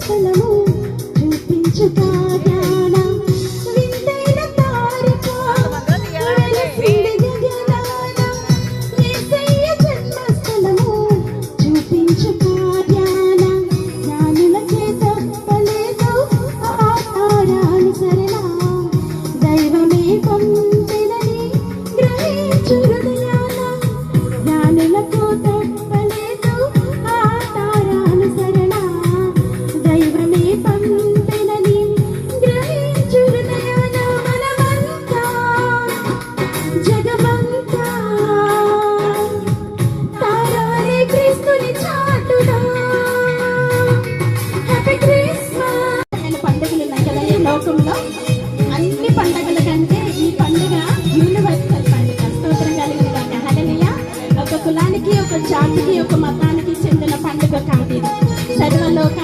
జన్మస్థలము చూపించుగా జ్ఞాన వింతైన తారక వెలసింది గగనాన యేసయ్య జన్మస్థలము చూపించుగా జ్ఞాన జ్ఞానుల చేత పలేదు ఆ తారానుసరణ దైవమే పంపెనని గ్రహించు హృదయాన జ్ఞానులకు తప్పలేదు ఆ తారానుసరణ దైవమే పంపెనని గ్రహించు హృదయాన మనమంతా జగమంతా తారాలే క్రీస్తుని చాటుదా హ్యాపీ క్రిస్మస్ పండుగలు ఉన్నాయి కదా ఈ లోకంలో అన్ని పండుగల కంటే ఈ పండుగ యూనివర్సల్ పండుగ స్తోత్రం కలిగిన గాక హల్లెలూయా ఒక కులానికి ఒక జాతికి ఒక మతానికి చెందిన పండుగ కాదు ఇది సర్వలోక